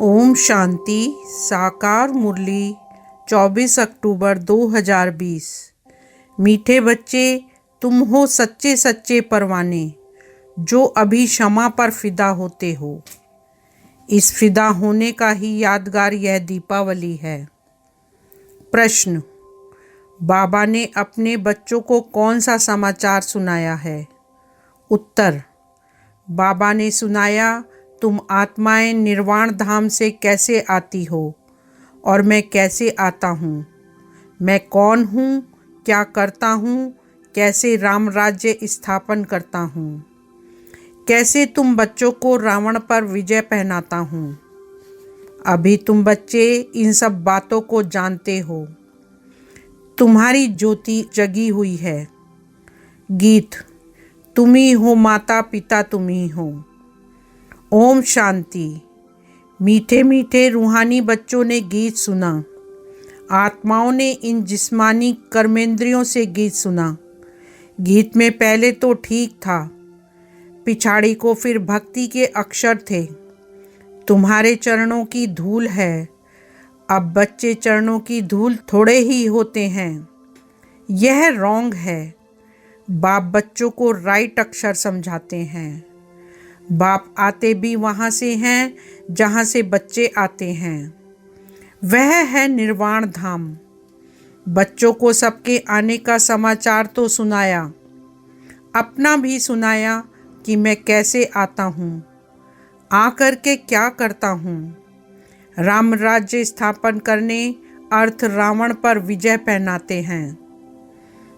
ओम शांति। साकार मुरली 24 अक्टूबर 2020। मीठे बच्चे, तुम हो सच्चे सच्चे परवाने, जो अभी क्षमा पर फिदा होते हो। इस फिदा होने का ही यादगार यह दीपावली है। प्रश्न: बाबा ने अपने बच्चों को कौन सा समाचार सुनाया है? उत्तर: बाबा ने सुनाया, तुम आत्माएं निर्वाण धाम से कैसे आती हो और मैं कैसे आता हूँ। मैं कौन हूँ, क्या करता हूँ, कैसे राम राज्य स्थापन करता हूँ, कैसे तुम बच्चों को रावण पर विजय पहनाता हूँ। अभी तुम बच्चे इन सब बातों को जानते हो। तुम्हारी ज्योति जगी हुई है। गीत: तुम ही हो माता पिता, तुम ही हो। ओम शांति। मीठे मीठे रूहानी बच्चों ने गीत सुना। आत्माओं ने इन जिस्मानी कर्मेंद्रियों से गीत सुना। गीत में पहले तो ठीक था, पिछाड़ी को फिर भक्ति के अक्षर थे। तुम्हारे चरणों की धूल है। अब बच्चे चरणों की धूल थोड़े ही होते हैं। यह रॉन्ग है। बाप बच्चों को राइट अक्षर समझाते हैं। बाप आते भी वहाँ से हैं जहाँ से बच्चे आते हैं। वह है निर्वाण धाम। बच्चों को सबके आने का समाचार तो सुनाया, अपना भी सुनाया कि मैं कैसे आता हूँ, आकर के क्या करता हूँ। राम राज्य स्थापन करने अर्थ रावण पर विजय पहनाते हैं।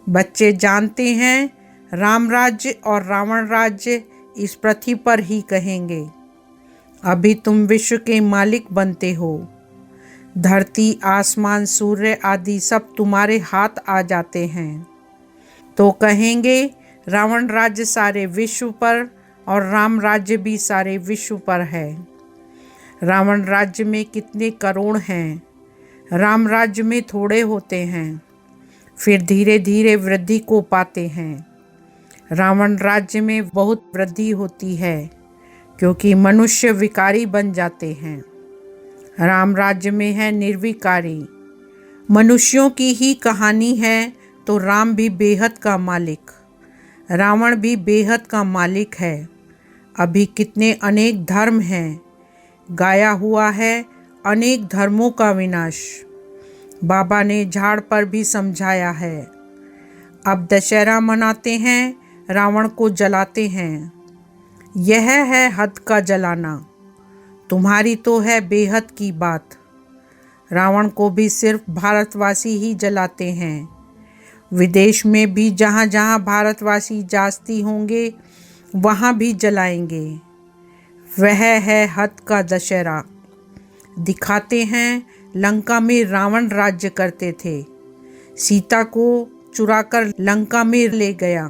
बच्चे जानते हैं राम राज्य और रावण राज्य इस पृथ्वी पर ही कहेंगे। अभी तुम विश्व के मालिक बनते हो। धरती, आसमान, सूर्य आदि सब तुम्हारे हाथ आ जाते हैं तो कहेंगे रावण राज्य सारे विश्व पर और राम राज्य भी सारे विश्व पर है। रावण राज्य में कितने करोड़ हैं, राम राज्य में थोड़े होते हैं, फिर धीरे धीरे वृद्धि को पाते हैं। रावण राज्य में बहुत वृद्धि होती है क्योंकि मनुष्य विकारी बन जाते हैं। राम राज्य में है निर्विकारी। मनुष्यों की ही कहानी है तो राम भी बेहद का मालिक, रावण भी बेहद का मालिक है। अभी कितने अनेक धर्म हैं, गाया हुआ है अनेक धर्मों का विनाश। बाबा ने झाड़ पर भी समझाया है। अब दशहरा मनाते हैं, रावण को जलाते हैं। यह है हद का जलाना। तुम्हारी तो है बेहद की बात। रावण को भी सिर्फ भारतवासी ही जलाते हैं। विदेश में भी जहाँ जहाँ भारतवासी जास्ती होंगे वहाँ भी जलाएंगे। वह है हद का दशहरा। दिखाते हैं लंका में रावण राज्य करते थे, सीता को चुराकर लंका में ले गया।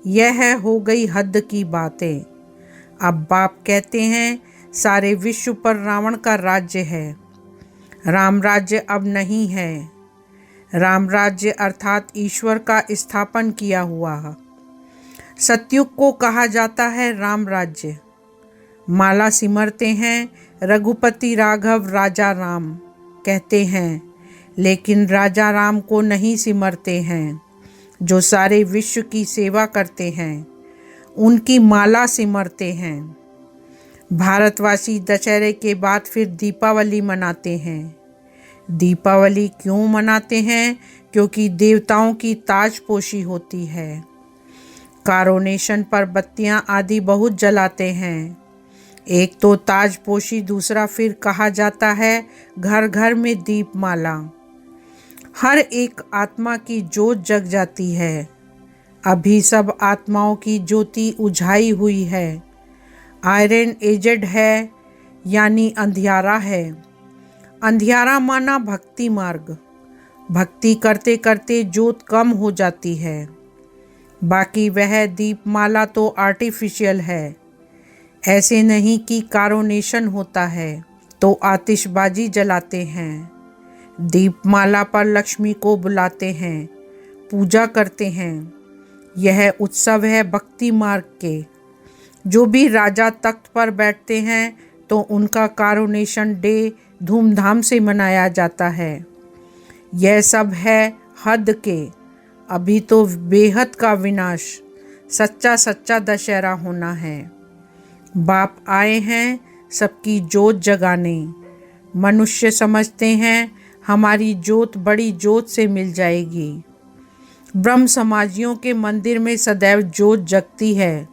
यह हो गई हद की बातें। अब बाप कहते हैं सारे विश्व पर रावण का राज्य है। राम राज्य अब नहीं है। राम राज्य अर्थात ईश्वर का स्थापन किया हुआ है। सतयुग को कहा जाता है राम राज्य। माला सिमरते हैं रघुपति राघव राजा राम कहते हैं, लेकिन राजा राम को नहीं सिमरते हैं। जो सारे विश्व की सेवा करते हैं उनकी माला सिमरते हैं। भारतवासी दशहरे के बाद फिर दीपावली मनाते हैं। दीपावली क्यों मनाते हैं? क्योंकि देवताओं की ताजपोशी होती है। कारोनेशन पर बत्तियां आदि बहुत जलाते हैं। एक तो ताजपोशी, दूसरा फिर कहा जाता है घर घर में दीपमाला। हर एक आत्मा की ज्योत जग जाती है। अभी सब आत्माओं की ज्योति उझाई हुई है। आयरन एजेड है यानी अंधियारा है। अंधियारा माना भक्ति मार्ग। भक्ति करते करते ज्योत कम हो जाती है। बाकी वह दीपमाला तो आर्टिफिशियल है। ऐसे नहीं कि कारोनेशन होता है तो आतिशबाजी जलाते हैं। दीपमाला पर लक्ष्मी को बुलाते हैं, पूजा करते हैं। यह उत्सव है भक्ति मार्ग के। जो भी राजा तख्त पर बैठते हैं तो उनका कॉरोनेशन डे धूमधाम से मनाया जाता है। यह सब है हद के, अभी तो बेहद का विनाश, सच्चा सच्चा दशहरा होना है। बाप आए हैं सबकी जोत जगाने। मनुष्य समझते हैं हमारी जोत बड़ी जोत से मिल जाएगी। ब्रह्म समाजियों के मंदिर में सदैव जोत जगती है।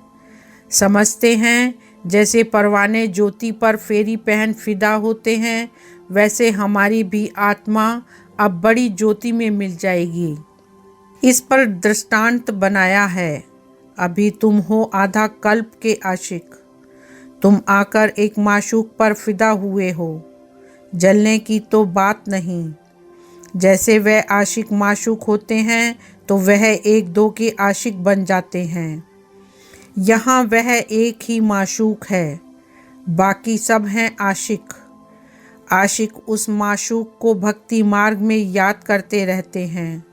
समझते हैं जैसे परवाने ज्योति पर फेरी पहन फिदा होते हैं, वैसे हमारी भी आत्मा अब बड़ी ज्योति में मिल जाएगी। इस पर दृष्टांत बनाया है। अभी तुम हो आधा कल्प के आशिक। तुम आकर एक माशूक पर फिदा हुए हो। जलने की तो बात नहीं। जैसे वह आशिक माशूक होते हैं तो वह एक दो के आशिक बन जाते हैं। यहाँ वह एक ही माशूक है, बाकी सब हैं आशिक। आशिक उस माशूक को भक्ति मार्ग में याद करते रहते हैं।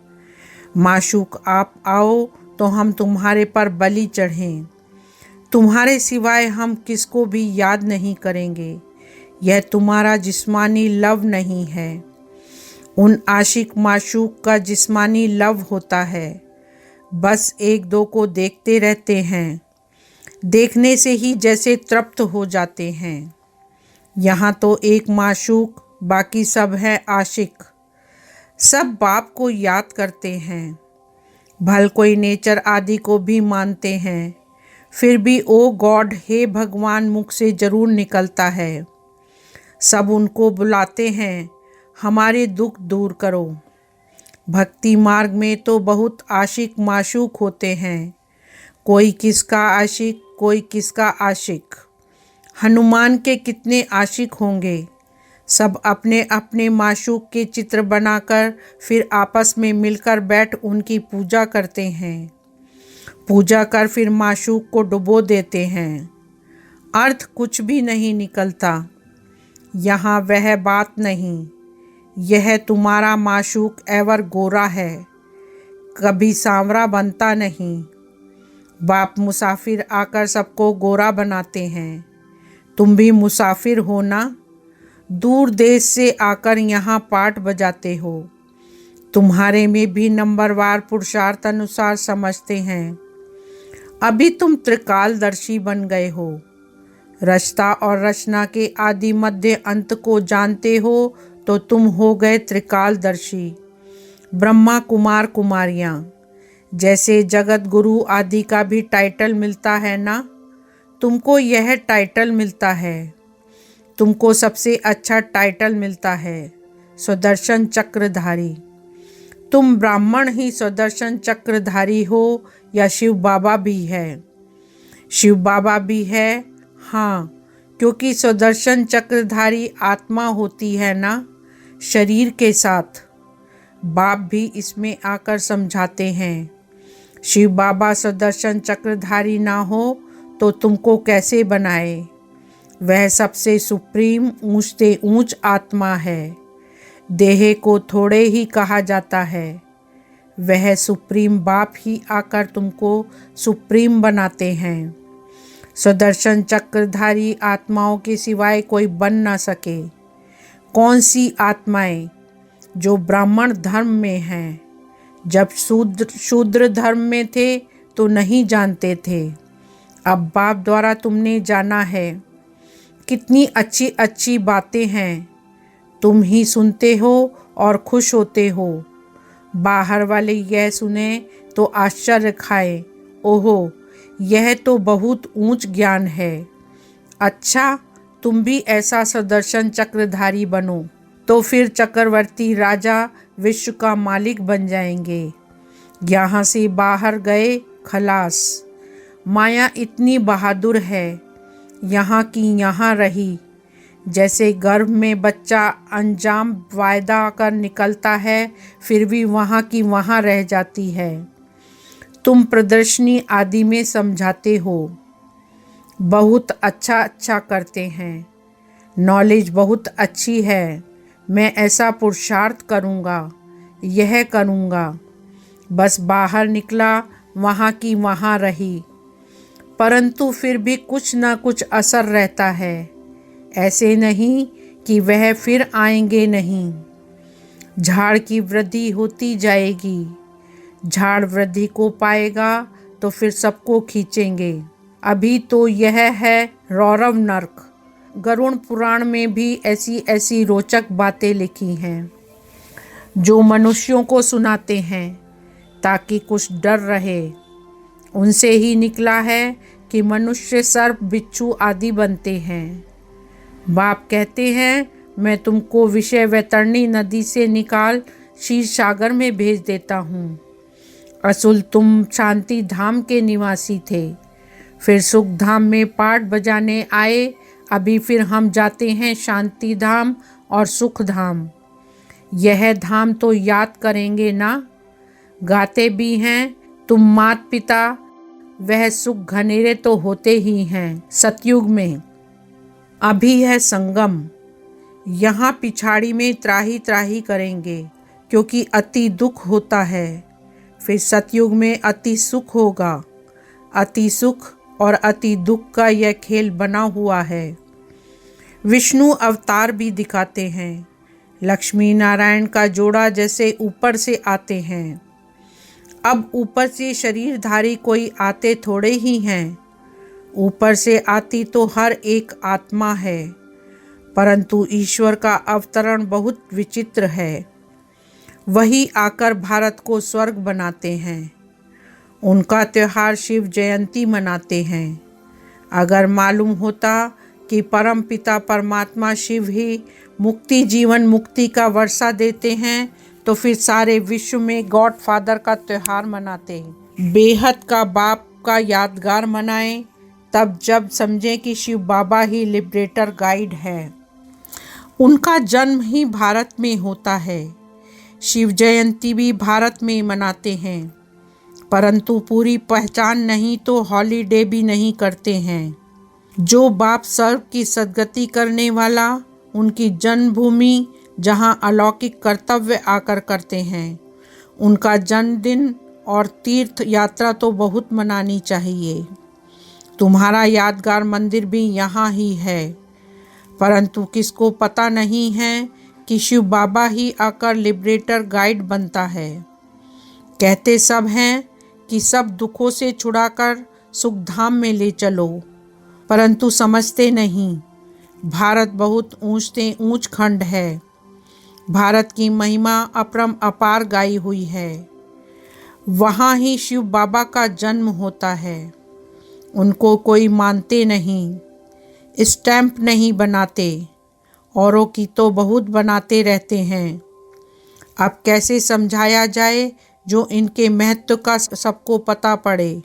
माशूक आप आओ तो हम तुम्हारे पर बलि चढ़ें। तुम्हारे सिवाय हम किसको भी याद नहीं करेंगे। यह तुम्हारा जिस्मानी लव नहीं है। उन आशिक माशूक का जिस्मानी लव होता है। बस एक दो को देखते रहते हैं, देखने से ही जैसे तृप्त हो जाते हैं। यहाँ तो एक माशूक, बाकी सब है आशिक। सब बाप को याद करते हैं, भल कोई नेचर आदि को भी मानते हैं, फिर भी ओ गॉड, हे भगवान मुख से जरूर निकलता है। सब उनको बुलाते हैं, हमारे दुख दूर करो। भक्ति मार्ग में तो बहुत आशिक माशूक होते हैं, कोई किसका आशिक, कोई किसका आशिक। हनुमान के कितने आशिक होंगे। सब अपने अपने माशूक के चित्र बनाकर फिर आपस में मिलकर बैठ उनकी पूजा करते हैं। पूजा कर फिर माशूक को डुबो देते हैं। अर्थ कुछ भी नहीं निकलता। यहाँ वह बात नहीं। यह तुम्हारा माशूक एवर गोरा है, कभी सांवरा बनता नहीं। बाप मुसाफिर आकर सबको गोरा बनाते हैं। तुम भी मुसाफिर हो ना, दूर देश से आकर यहाँ पाठ बजाते हो। तुम्हारे में भी नंबरवार पुरुषार्थ अनुसार समझते हैं। अभी तुम त्रिकालदर्शी बन गए हो। रचता और रचना के आदि मध्य अंत को जानते हो तो तुम हो गए त्रिकालदर्शी। ब्रह्मा कुमार कुमारियाँ, जैसे जगत गुरु आदि का भी टाइटल मिलता है ना, तुमको यह टाइटल मिलता है। तुमको सबसे अच्छा टाइटल मिलता है, सुदर्शन चक्रधारी। तुम ब्राह्मण ही सुदर्शन चक्रधारी हो या शिव बाबा भी है? शिव बाबा भी है, हाँ, क्योंकि सुदर्शन चक्रधारी आत्मा होती है ना, शरीर के साथ। बाप भी इसमें आकर समझाते हैं। शिव बाबा सुदर्शन चक्रधारी ना हो तो तुमको कैसे बनाए? वह सबसे सुप्रीम ऊंचते ऊंच आत्मा है। देह को थोड़े ही कहा जाता है। वह सुप्रीम बाप ही आकर तुमको सुप्रीम बनाते हैं। सुदर्शन चक्रधारी आत्माओं के सिवाय कोई बन ना सके। कौन सी आत्माएं? जो ब्राह्मण धर्म में हैं। जब शूद्र धर्म में थे तो नहीं जानते थे, अब बाप द्वारा तुमने जाना है। कितनी अच्छी अच्छी बातें हैं, तुम ही सुनते हो और खुश होते हो। बाहर वाले यह सुने तो आश्चर्य खाए, ओहो, यह तो बहुत ऊंच ज्ञान है। अच्छा, तुम भी ऐसा सुदर्शन चक्रधारी बनो तो फिर चक्रवर्ती राजा विश्व का मालिक बन जाएंगे। यहाँ से बाहर गए खलास। माया इतनी बहादुर है, यहाँ की यहाँ रही। जैसे गर्भ में बच्चा अंजाम वायदा कर निकलता है, फिर भी वहाँ की वहाँ रह जाती है। तुम प्रदर्शनी आदि में समझाते हो, बहुत अच्छा अच्छा करते हैं, नॉलेज बहुत अच्छी है। मैं ऐसा पुरुषार्थ करूँगा, यह करूँगा। बस बाहर निकला, वहाँ की वहाँ रही, परंतु फिर भी कुछ ना कुछ असर रहता है। ऐसे नहीं कि वह फिर आएंगे नहीं। झाड़ की वृद्धि होती जाएगी। झाड़ वृद्धि को पाएगा तो फिर सबको खींचेंगे। अभी तो यह है रौरव नर्क। गरुड़ पुराण में भी ऐसी ऐसी रोचक बातें लिखी हैं जो मनुष्यों को सुनाते हैं ताकि कुछ डर रहे। उनसे ही निकला है कि मनुष्य सर्प बिच्छू आदि बनते हैं। बाप कहते हैं मैं तुमको विषय वैतरणी नदी से निकाल क्षीर सागर में भेज देता हूँ। असुल तुम शांति धाम के निवासी थे, फिर सुख धाम में पाठ बजाने आए। अभी फिर हम जाते हैं शांति धाम और सुख धाम। यह धाम तो याद करेंगे ना। गाते भी हैं तुम मात पिता, वह सुख घनेरे तो होते ही हैं सतयुग में। अभी है संगम। यहाँ पिछाड़ी में त्राही त्राही करेंगे क्योंकि अति दुख होता है। फिर सतयुग में अति सुख होगा। अति सुख और अति दुख का यह खेल बना हुआ है। विष्णु अवतार भी दिखाते हैं। लक्ष्मी नारायण का जोड़ा जैसे ऊपर से आते हैं। अब ऊपर से शरीरधारी कोई आते थोड़े ही हैं। ऊपर से आती तो हर एक आत्मा है, परंतु ईश्वर का अवतरण बहुत विचित्र है। वही आकर भारत को स्वर्ग बनाते हैं। उनका त्योहार शिव जयंती मनाते हैं। अगर मालूम होता कि परम पिता परमात्मा शिव ही मुक्ति जीवन मुक्ति का वर्षा देते हैं तो फिर सारे विश्व में गॉड फादर का त्योहार मनाते हैं। बेहद का बाप का यादगार मनाएं, तब जब समझें कि शिव बाबा ही लिबरेटर गाइड है। उनका जन्म ही भारत में होता है। शिव जयंती भी भारत में मनाते हैं, परंतु पूरी पहचान नहीं तो हॉलीडे भी नहीं करते हैं। जो बाप सर्व की सद्गति करने वाला, उनकी जन्मभूमि जहाँ अलौकिक कर्तव्य आकर करते हैं, उनका जन्मदिन और तीर्थ यात्रा तो बहुत मनानी चाहिए। तुम्हारा यादगार मंदिर भी यहाँ ही है, परंतु किसको पता नहीं है कि शिव बाबा ही आकर लिबरेटर गाइड बनता है। कहते सब हैं कि सब दुखों से छुड़ाकर सुख धाम में ले चलो, परंतु समझते नहीं। भारत बहुत ऊंच से ऊंच खंड है। भारत की महिमा अपरम अपार गाई हुई है। वहाँ ही शिव बाबा का जन्म होता है। उनको कोई मानते नहीं, स्टैंप नहीं बनाते, औरों की तो बहुत बनाते रहते हैं। अब कैसे समझाया जाए जो इनके महत्व का सबको पता पड़े।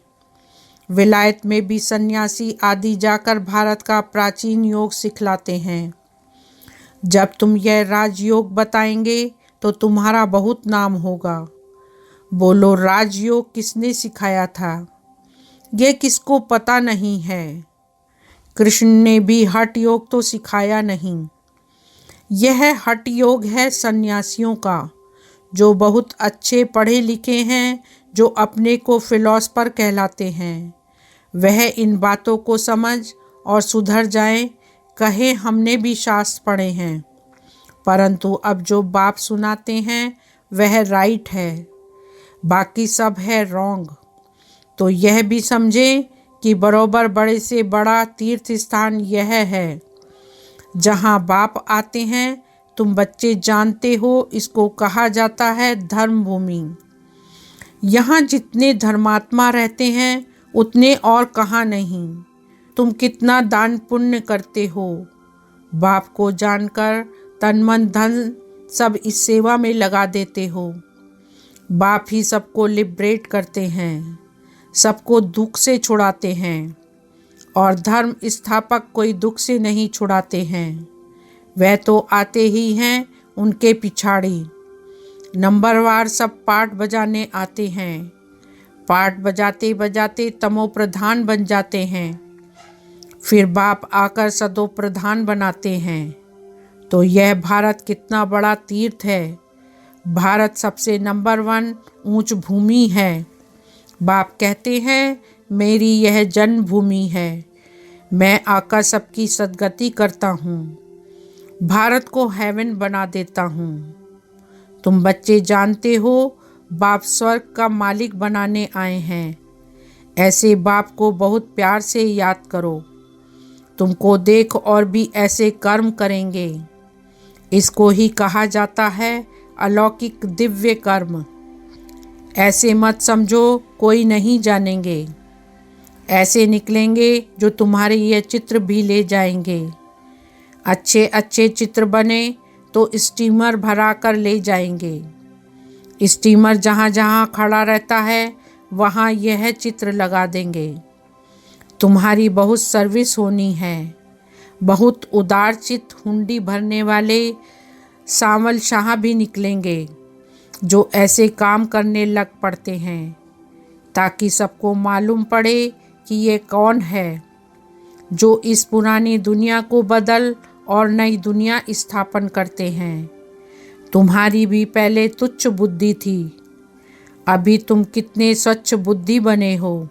विलायत में भी सन्यासी आदि जाकर भारत का प्राचीन योग सिखलाते हैं। जब तुम यह राजयोग बताएंगे तो तुम्हारा बहुत नाम होगा। बोलो राजयोग किसने सिखाया था? यह किसको पता नहीं है। कृष्ण ने भी हठ योग तो सिखाया नहीं। यह हठ योग है सन्यासियों का, जो बहुत अच्छे पढ़े लिखे हैं, जो अपने को फिलॉसफर कहलाते हैं। वह इन बातों को समझ और सुधर जाएं, कहे हमने भी शास्त्र पढ़े हैं। परंतु अब जो बाप सुनाते हैं वह राइट है, बाकी सब है रॉन्ग। तो यह भी समझें कि बरोबर बड़े से बड़ा तीर्थ स्थान यह है जहाँ बाप आते हैं। तुम बच्चे जानते हो, इसको कहा जाता है धर्म भूमि। यहाँ जितने धर्मात्मा रहते हैं उतने और कहाँ नहीं। तुम कितना दान पुण्य करते हो, बाप को जानकर तन मन धन सब इस सेवा में लगा देते हो। बाप ही सबको लिबरेट करते हैं, सबको दुख से छुड़ाते हैं, और धर्म स्थापक कोई दुख से नहीं छुड़ाते हैं। वह तो आते ही हैं उनके पिछाड़ी। नंबरवार सब पाठ बजाने आते हैं। पाठ बजाते बजाते तमो प्रधान बन जाते हैं। फिर बाप आकर सदो प्रधान बनाते हैं। तो यह भारत कितना बड़ा तीर्थ है। भारत सबसे नंबर 1 ऊंच भूमि है। बाप कहते हैं मेरी यह जन्मभूमि है। मैं आकर सबकी सद्गति करता हूँ, भारत को हेवन बना देता हूँ। तुम बच्चे जानते हो बाप स्वर्ग का मालिक बनाने आए हैं। ऐसे बाप को बहुत प्यार से याद करो। तुमको देख और भी ऐसे कर्म करेंगे। इसको ही कहा जाता है अलौकिक दिव्य कर्म। ऐसे मत समझो कोई नहीं जानेंगे। ऐसे निकलेंगे जो तुम्हारे ये चित्र भी ले जाएंगे। अच्छे अच्छे चित्र बने तो स्टीमर भरा कर ले जाएंगे। स्टीमर जहाँ जहाँ खड़ा रहता है वहाँ यह चित्र लगा देंगे। तुम्हारी बहुत सर्विस होनी है। बहुत उदार चित्त हुंडी भरने वाले सांवल शाह भी निकलेंगे जो ऐसे काम करने लग पड़ते हैं ताकि सबको मालूम पड़े कि ये कौन है जो इस पुरानी दुनिया को बदल और नई दुनिया स्थापन करते हैं। तुम्हारी भी पहले तुच्छ बुद्धि थी, अभी तुम कितने स्वच्छ बुद्धि बने हो।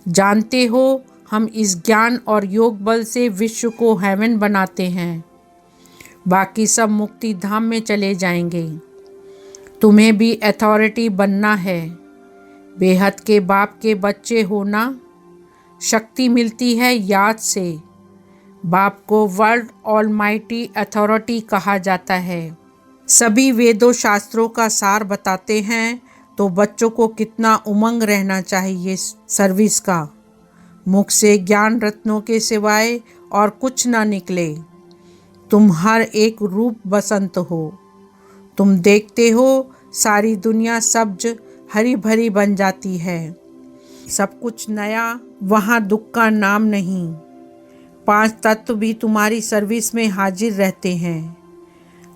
जानते हो हम इस ज्ञान और योग बल से विश्व को हेवन बनाते हैं। बाकी सब मुक्ति धाम में चले जाएंगे। तुम्हें भी अथॉरिटी बनना है। बेहद के बाप के बच्चे होना। शक्ति मिलती है याद से। बाप को वर्ल्ड ऑलमाइटी अथॉरिटी कहा जाता है। सभी वेदों शास्त्रों का सार बताते हैं, तो बच्चों को कितना उमंग रहना चाहिए सर्विस का। मुख से ज्ञान रत्नों के सिवाय और कुछ ना निकले। तुम हर एक रूप बसंत हो। तुम देखते हो सारी दुनिया सब्ज हरी भरी बन जाती है। सब कुछ नया, वहाँ दुख का नाम नहीं। 5 तत्व भी तुम्हारी सर्विस में हाजिर रहते हैं।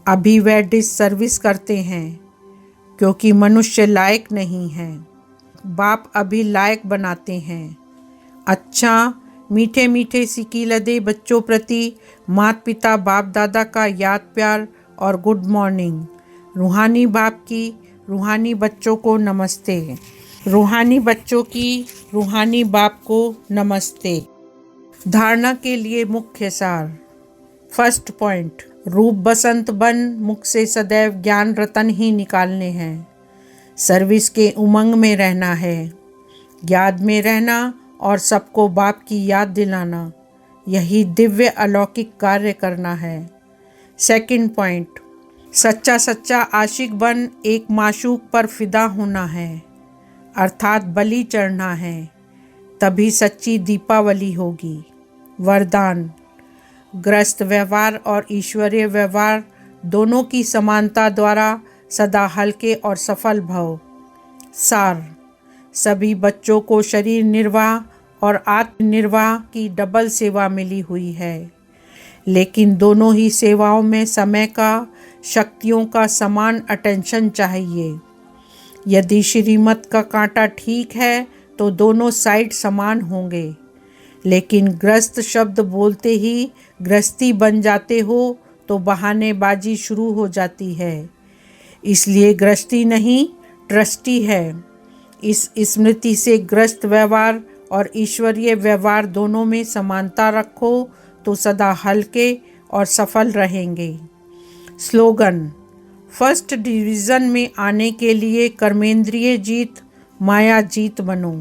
अभी वह डिससर्विस करते हैं क्योंकि मनुष्य लायक नहीं है। बाप अभी लायक बनाते हैं। अच्छा, मीठे मीठे सिकीलदे बच्चों प्रति माता पिता बाप दादा का याद प्यार और गुड मॉर्निंग। रूहानी बाप की रूहानी बच्चों को नमस्ते। रूहानी बच्चों की रूहानी बाप को नमस्ते। धारणा के लिए मुख्य सार। फर्स्ट पॉइंट, रूप बसंत बन मुख से सदैव ज्ञान रतन ही निकालने हैं। सर्विस के उमंग में रहना है, याद में रहना और सबको बाप की याद दिलाना। यही दिव्य अलौकिक कार्य करना है। सेकंड पॉइंट, सच्चा सच्चा आशिक बन एक माशूक पर फिदा होना है, अर्थात बलि चढ़ना है। तभी सच्ची दीपावली होगी। वरदान, ग्रस्त व्यवहार और ईश्वरीय व्यवहार दोनों की समानता द्वारा सदा हल्के और सफल भव। सार, सभी बच्चों को शरीर निर्वाह और आत्मनिर्वाह की डबल सेवा मिली हुई है, लेकिन दोनों ही सेवाओं में समय का, शक्तियों का समान अटेंशन चाहिए। यदि श्रीमत का कांटा ठीक है तो दोनों साइड समान होंगे, लेकिन ग्रस्त शब्द बोलते ही गृहस्थी बन जाते हो तो बहानेबाजी शुरू हो जाती है। इसलिए गृहस्थी नहीं ट्रस्टी है। इस स्मृति से ग्रस्त व्यवहार और ईश्वरीय व्यवहार दोनों में समानता रखो तो सदा हल्के और सफल रहेंगे। स्लोगन, फर्स्ट डिवीज़न में आने के लिए कर्मेंद्रिय जीत, माया जीत बनो।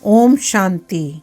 ओम शांति।